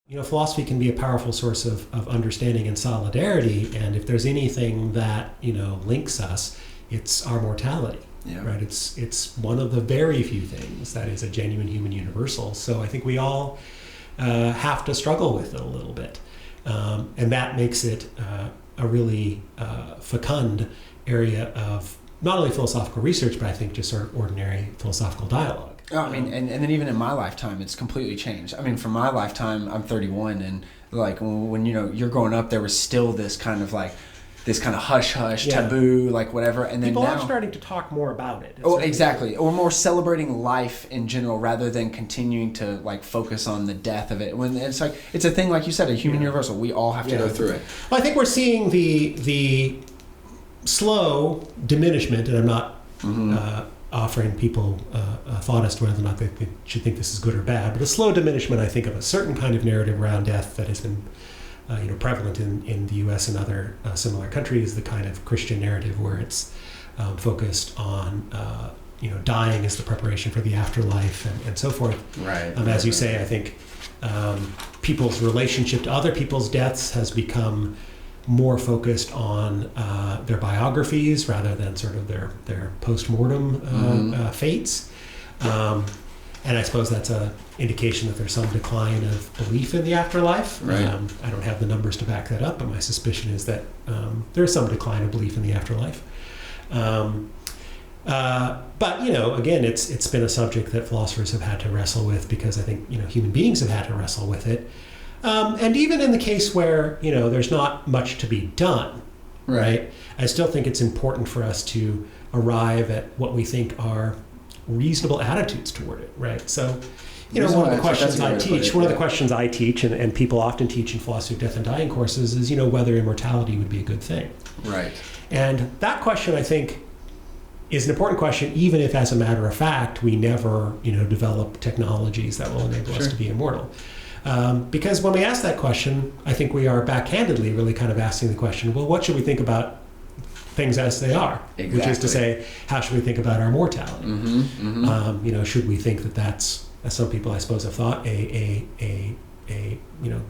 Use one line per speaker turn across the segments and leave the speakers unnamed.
Philosophy can be a powerful source of understanding and solidarity, and if there's anything that, links us, it's our mortality, right? It's one of the very few things that is a genuine human universal. So I think we all have to struggle with it a little bit. And that makes it a really fecund area of not only philosophical research, but I think just sort of ordinary philosophical dialogue.
Oh, I mean, and then even in my lifetime, it's completely changed. I mean, for my lifetime, I'm 31, and like when you're growing up, there was still this kind of hush-hush, taboo, like whatever. And then
people
now,
are starting to talk more about it.
Exactly. Or more celebrating life in general rather than continuing to like focus on the death of it. When it's like, it's a thing, like you said, a human universal. We all have to go through it.
Well, I think we're seeing the slow diminishment, and I'm not offering people a thought as to whether or not they should think this is good or bad, but a slow diminishment, I think, of a certain kind of narrative around death that has been prevalent in the U.S. and other similar countries, the kind of Christian narrative where it's focused on dying as the preparation for the afterlife and so forth.
Right.
As you say, I think people's relationship to other people's deaths has become more focused on their biographies rather than sort of their post-mortem fates. And I suppose that's an indication that there's some decline of belief in the afterlife.
Right.
I don't have the numbers to back that up, but my suspicion is that there's some decline of belief in the afterlife. But again, it's been a subject that philosophers have had to wrestle with because I think human beings have had to wrestle with it. And even in the case where there's not much to be done, right? I still think it's important for us to arrive at what we think are reasonable attitudes toward it, right? So, one of the questions I teach, and people often teach in philosophy of death and dying courses, is whether immortality would be a good thing,
right? And
that question, I think, is an important question, even if, as a matter of fact, we never develop technologies that will enable us to be immortal. Because when we ask that question, I think we are backhandedly really kind of asking the question, well, what should we think about things as they are?
Exactly.
Which is to say, how should we think about our mortality? Should we think that that's, as some people I suppose have thought, a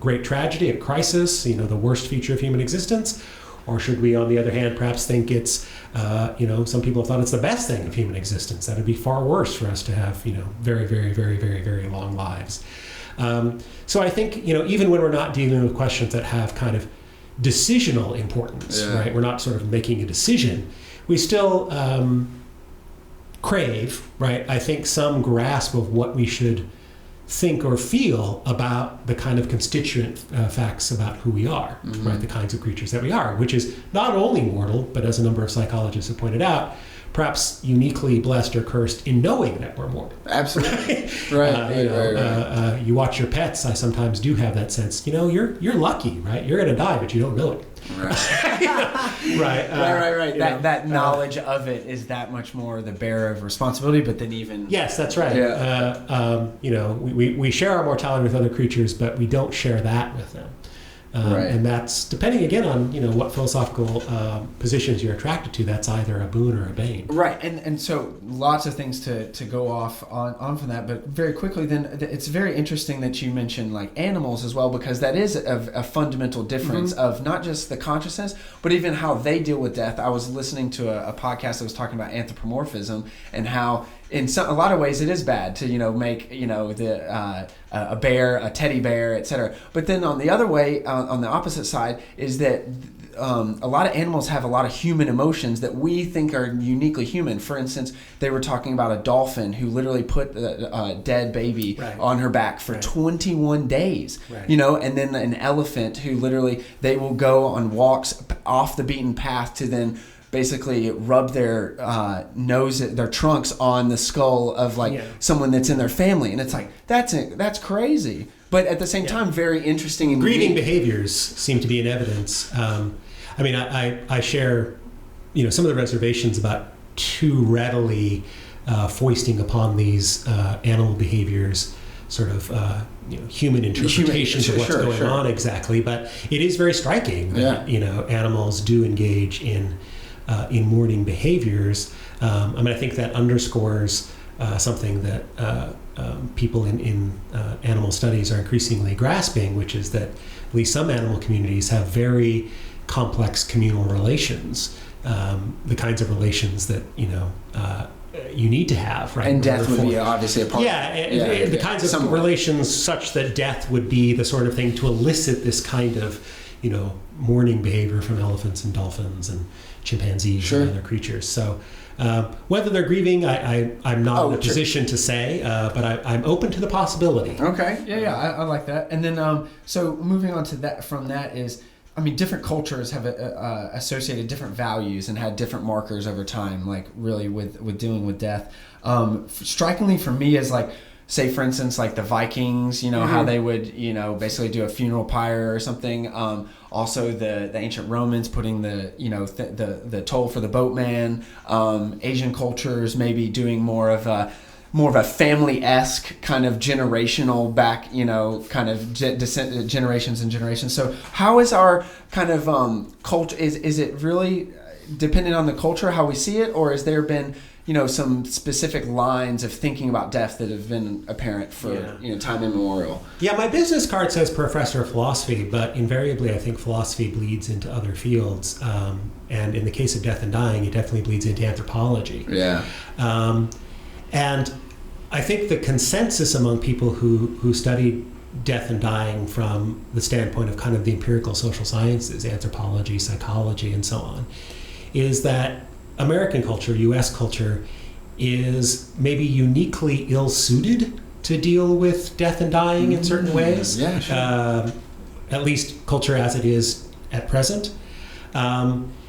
great tragedy, a crisis, the worst feature of human existence? Or should we, on the other hand, perhaps think it's, some people have thought it's the best thing of human existence? That would be far worse for us to have, very, very, very, very, very long lives. So I think, even when we're not dealing with questions that have kind of decisional importance, right? We're not sort of making a decision. We still crave, right? I think some grasp of what we should think or feel about the kind of constituent facts about who we are, right? The kinds of creatures that we are, which is not only mortal, but as a number of psychologists have pointed out, perhaps uniquely blessed or cursed in knowing that we're mortal.
Absolutely. Right.
You watch your pets, I sometimes do have that sense, you're lucky, right? You're going to die, but you don't know it.
Right.
Right.
That knowledge of it is that much more the bearer of responsibility, but then even...
Yes, that's right.
Yeah.
We share our mortality with other creatures, but we don't share that with them. And that's, depending again on what philosophical positions you're attracted to, that's either a boon or a bane.
Right, and so lots of things to go off on from that, but very quickly then, it's very interesting that you mentioned like animals as well, because that is a fundamental difference of not just the consciousness, but even how they deal with death. I was listening to a podcast that was talking about anthropomorphism and how in a lot of ways it is bad to make a bear, a teddy bear, etc. But then on the other way, on the opposite side, is that a lot of animals have a lot of human emotions that we think are uniquely human. For instance, they were talking about a dolphin who literally put a dead baby on her back for 21 days. Right. And then an elephant who literally, they will go on walks off the beaten path to then basically rub their their trunks on the skull of someone that's in their family, and it's like that's crazy. But at the same time, very interesting. And
grieving behaviors seem to be in evidence. I share, some of the reservations about too readily foisting upon these animal behaviors sort of human interpretations of what's going on exactly. But it is very striking that animals do engage in mourning behaviors. I think that underscores something that people in animal studies are increasingly grasping, which is that at least some animal communities have very complex communal relations, the kinds of relations that you need to have, right?
And death would be obviously a part.
The kinds of
somewhat.
relations such that death would be the sort of thing to elicit this kind of, mourning behavior from elephants and dolphins and chimpanzees and other creatures. So whether they're grieving, I'm not in a position to say, but I'm open to the possibility.
Okay. I like that. And then, so moving on to that, from that is, different cultures have associated different values and had different markers over time, like really with dealing with death. Strikingly for me is like, say for instance, like the Vikings, how they would, basically do a funeral pyre or something. Also the ancient Romans putting the toll for the boatman. Asian cultures maybe doing more of a family-esque kind of generational back, kind of descent, generations and generations. So how is our kind of culture, is it really dependent on the culture, how we see it, or has there been, some specific lines of thinking about death that have been apparent for, time immemorial?
Yeah, my business card says professor of philosophy, but invariably I think philosophy bleeds into other fields. And in the case of death and dying, it definitely bleeds into anthropology.
Yeah.
And I think the consensus among people who study death and dying from the standpoint of kind of the empirical social sciences, anthropology, psychology, and so on, is that American culture, U.S. culture, is maybe uniquely ill-suited to deal with death and dying in certain ways.
Yeah, sure.
At least culture as it is at present.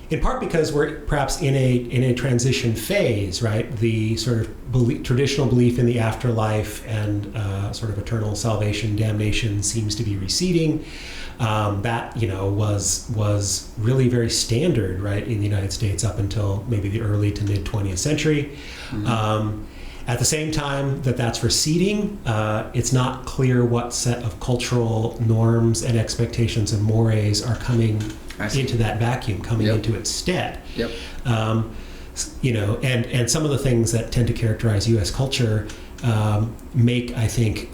In part because we're perhaps in a transition phase, right? The sort of traditional belief in the afterlife and sort of eternal salvation, damnation seems to be receding. That was really very standard, right, in the United States up until maybe the early to mid 20th century. Mm-hmm. At the same time that's receding, it's not clear what set of cultural norms and expectations and mores are coming into that vacuum, coming into its stead.
Yep.
And some of the things that tend to characterize U.S. culture make, I think,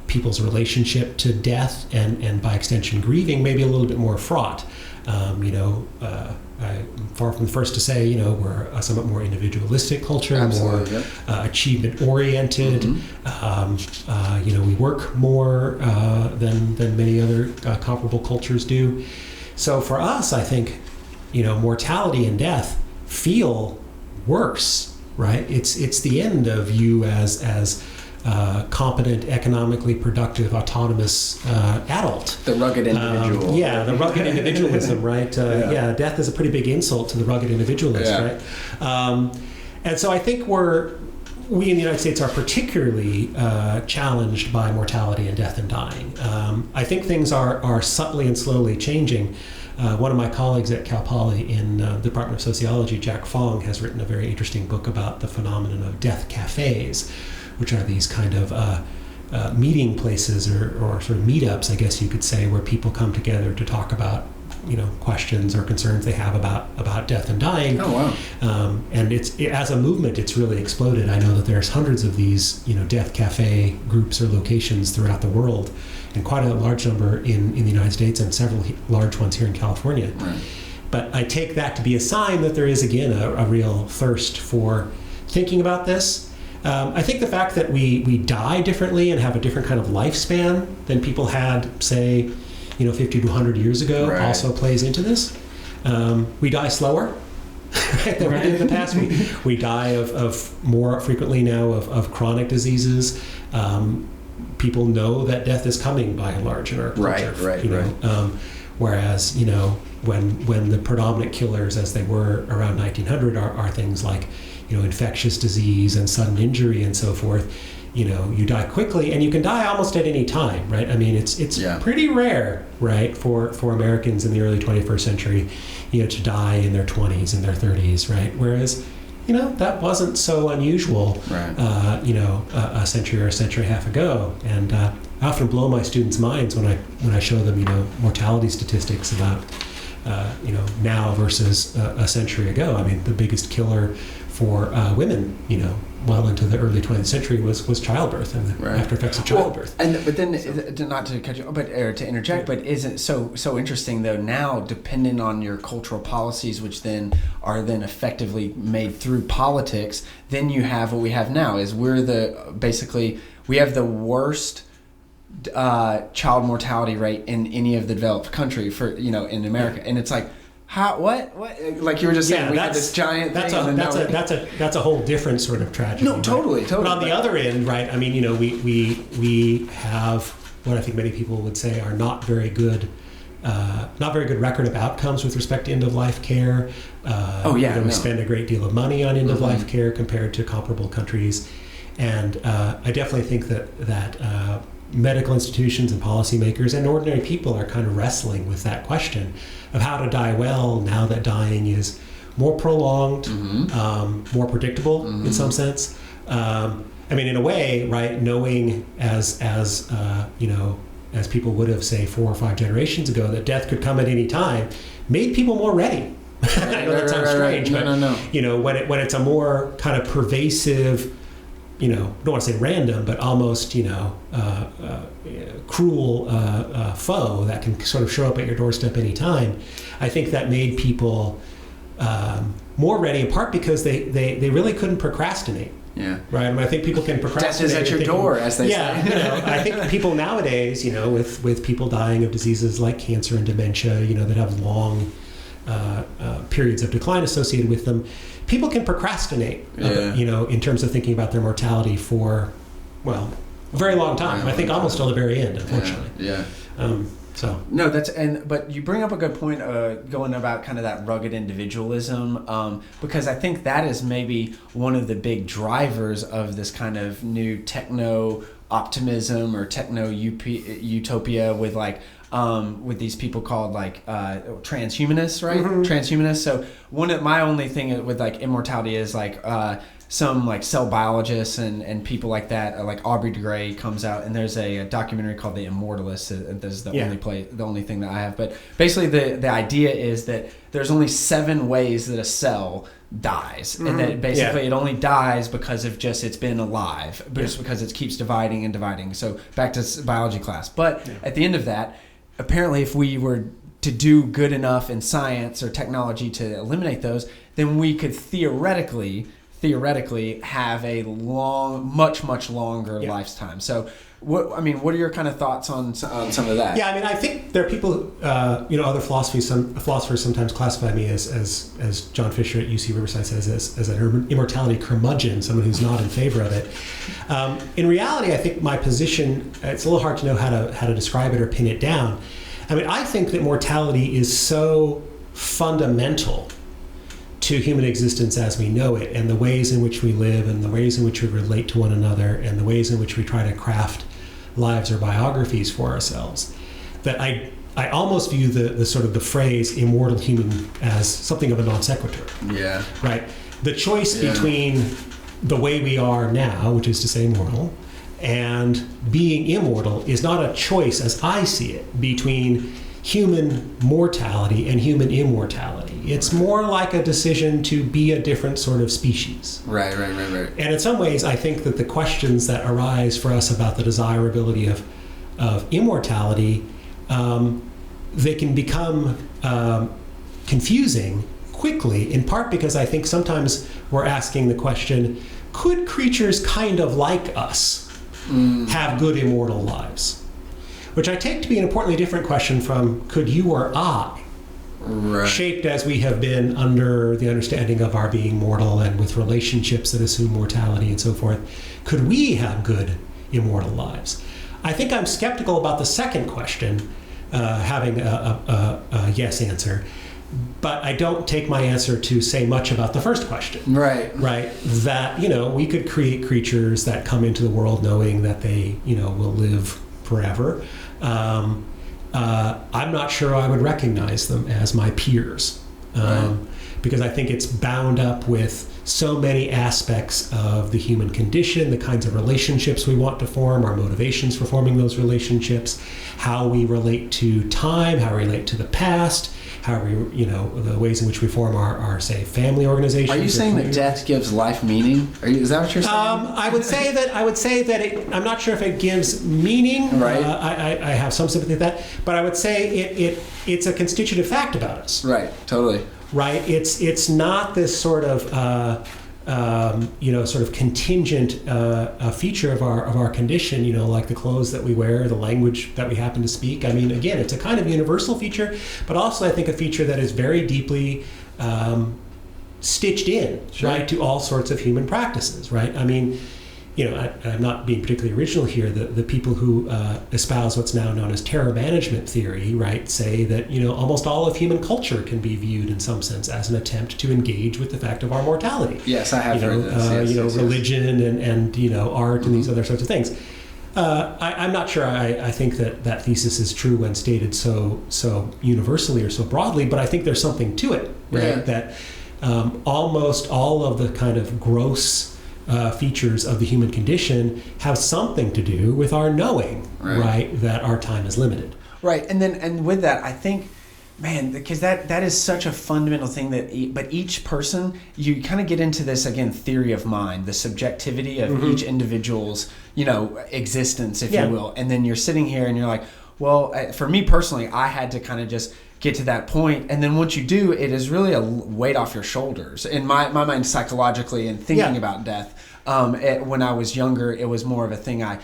people's relationship to death and by extension grieving maybe a little bit more fraught. I'm far from the first to say, we're a somewhat more individualistic culture,
Absolutely,
more achievement-oriented. Mm-hmm. We work more than many other comparable cultures do. So for us, I think, mortality and death feel worse, right? It's the end of you as competent, economically productive, autonomous adult.
The rugged individual.
The rugged individualism, right? Death is a pretty big insult to the rugged individualist, right? And so I think we in the United States are particularly challenged by mortality and death and dying. I think things are subtly and slowly changing. One of my colleagues at Cal Poly in the Department of Sociology, Jack Fong, has written a very interesting book about the phenomenon of death cafes, which are these kind of meeting places or sort of meetups, I guess you could say, where people come together to talk about questions or concerns they have about death and dying.
Oh, wow.
And as a movement, it's really exploded. I know that there's hundreds of these, death cafe groups or locations throughout the world, and quite a large number in the United States and several large ones here in California.
Right.
But I take that to be a sign that there is, again, a real thirst for thinking about this. I think the fact that we die differently and have a different kind of lifespan than people had, say, 50 to 100 years ago also plays into this. We die slower than we did in the past. We die of more frequently now of chronic diseases. People know that death is coming by and large in our culture. Right. Whereas, when the predominant killers, as they were around 1900, are things like, infectious disease and sudden injury and so forth. You die quickly, and you can die almost at any time, right? I mean, it's pretty rare, right, for Americans in the early 21st century, to die in their 20s and their 30s, right? Whereas, that wasn't so unusual, a century or a century and a half ago. And I often blow my students' minds when I show them, mortality statistics about, now versus a century ago. I mean, the biggest killer for women, well into the early 20th century was childbirth and the after effects of childbirth.
But then, not to cut you, or to interject, but isn't so interesting though now, depending on your cultural policies, which then are then effectively made through politics, then you have what we have now is we have the worst child mortality rate in any of the developed country for in America, and it's like. How? What? Like you were just saying, we had this giant thing.
That's a whole different sort of tragedy.
No, totally.
But on the other end, right? I mean, we have what I think many people would say are not very good record of outcomes with respect to end of life care. We spend a great deal of money on end of life care compared to comparable countries, and I definitely think that medical institutions and policymakers and ordinary people are kind of wrestling with that question of how to die well now that dying is more prolonged, more predictable in some sense. I mean, in a way, right? Knowing as people would have, say, 4 or 5 generations ago, that death could come at any time, made people more ready. I know that sounds strange, but
no.
When it's a more kind of pervasive. Don't want to say random, but almost, cruel foe that can sort of show up at your doorstep anytime. I think that made people more ready, in part because they really couldn't procrastinate.
Yeah.
Right. I mean, I think people can procrastinate.
Death is at your door, as they say.
I think people nowadays, with people dying of diseases like cancer and dementia, that have long periods of decline associated with them, people can procrastinate, in terms of thinking about their mortality for, a very long time. I think almost till the very end, unfortunately.
Yeah.
No,
but you bring up a good point, going about kind of that rugged individualism, because I think that is maybe one of the big drivers of this kind of new techno optimism or techno utopia with these people called transhumanists, right? Transhumanists. So my only thing with immortality is some cell biologists and people like that, like Aubrey de Grey comes out, and there's a documentary called The Immortalist. This is the only thing that I have. But basically the idea is that there's only 7 ways that a cell dies, and that it only dies because of just it's been alive, just because it keeps dividing and dividing. So back to biology class. But at the end of that, apparently if we were to do good enough in science or technology to eliminate those, then we could theoretically have a much longer lifetime. So what are your kind of thoughts on some of that?
Yeah, I mean, I think there are people, other philosophers sometimes classify me as John Fisher at UC Riverside says, as an immortality curmudgeon, someone who's not in favor of it. In reality, I think my position, it's a little hard to know how to describe it or pin it down. I mean, I think that mortality is so fundamental to human existence as we know it, and the ways in which we live, and the ways in which we relate to one another, and the ways in which we try to craft lives or biographies for ourselves, that I almost view the sort of the phrase immortal human as something of a non sequitur.
Yeah.
Right? The choice between the way we are now, which is to say mortal, and being immortal is not a choice, as I see it, between human mortality and human immortality. It's more like a decision to be a different sort of species.
Right.
And in some ways, I think that the questions that arise for us about the desirability of immortality, they can become confusing quickly, in part because I think sometimes we're asking the question, could creatures kind of like us have good immortal lives? Which I take to be an importantly different question from could you or I, shaped as we have been under the understanding of our being mortal and with relationships that assume mortality and so forth, could we have good immortal lives? I think I'm skeptical about the second question having a yes answer, but I don't take my answer to say much about the first question.
Right.
That, we could create creatures that come into the world knowing that they, will live forever. I'm not sure I would recognize them as my peers, because I think it's bound up with so many aspects of the human condition, the kinds of relationships we want to form, our motivations for forming those relationships, how we relate to time, how we relate to the past, how we, the ways in which we form our say, family organizations.
Are you saying that death gives life meaning? Is that what you're saying?
I would say that I'm not sure if it gives meaning.
Right.
I have some sympathy with that, but I would say it's a constitutive fact about us.
Right. Totally.
Right. It's not this sort of sort of contingent feature of our condition. Like the clothes that we wear, the language that we happen to speak. I mean, again, it's a kind of universal feature, but also I think a feature that is very deeply stitched in,
Sure.
right, to all sorts of human practices. Right. I mean, I'm not being particularly original here. The people who espouse what's now known as terror management theory, right, say that almost all of human culture can be viewed in some sense as an attempt to engage with the fact of our mortality.
Yes, I have heard this. Yes.
Religion and art and these other sorts of things. I'm not sure I think that thesis is true when stated so universally or so broadly, but I think there's something to it, right?
Yeah.
That almost all of the kind of gross features of the human condition have something to do with our knowing, right, that our time is limited.
Right, and with that, I think, man, because that is such a fundamental thing but each person, you kind of get into this, again, theory of mind, the subjectivity of each individual's, existence, if you will. And then you're sitting here and you're like, well, for me personally, I had to kind of just get to that point, and then once you do, it is really a weight off your shoulders. In my mind, psychologically, and thinking about death, when I was younger, it was more of a thing. I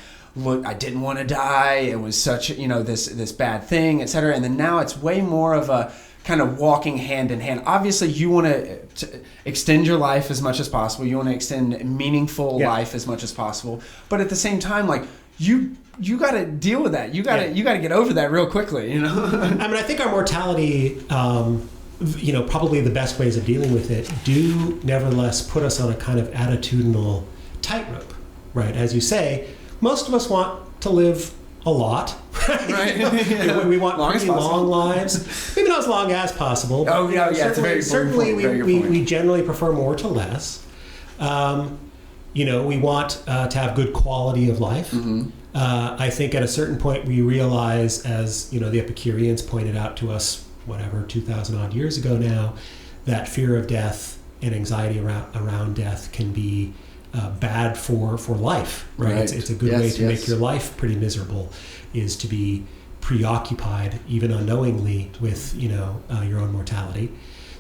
didn't want to die. It was such this bad thing, etc. And then now it's way more of a kind of walking hand in hand. Obviously, you want to extend your life as much as possible. You want to extend meaningful life as much as possible. But at the same time, like you got to deal with that. You got to get over that real quickly. I
mean, I think our mortality, probably the best ways of dealing with it do nevertheless put us on a kind of attitudinal tightrope, right? As you say, most of us want to live a lot. Right. We want pretty long lives, maybe not as long as possible.
Oh yeah, it's a very
certainly
point.
we generally prefer more to less. We want to have good quality of life. Mm-hmm. I think at a certain point we realize, as the Epicureans pointed out to us, 2,000 odd years ago now, that fear of death and anxiety around death can be bad for life, right? It's a good way to make your life pretty miserable, is to be preoccupied, even unknowingly, with your own mortality.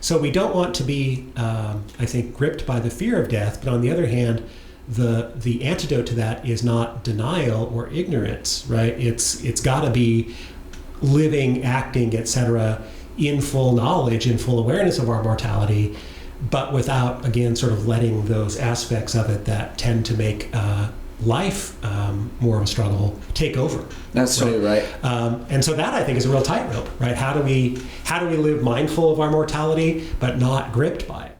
So we don't want to be, I think, gripped by the fear of death, but on the other hand, the antidote to that is not denial or ignorance, right? It's got to be living, acting, etc., in full knowledge, in full awareness of our mortality, but without, again, sort of letting those aspects of it that tend to make life more of a struggle take over.
That's totally right.
And so that, I think, is a real tightrope, right? How do we live mindful of our mortality but not gripped by it?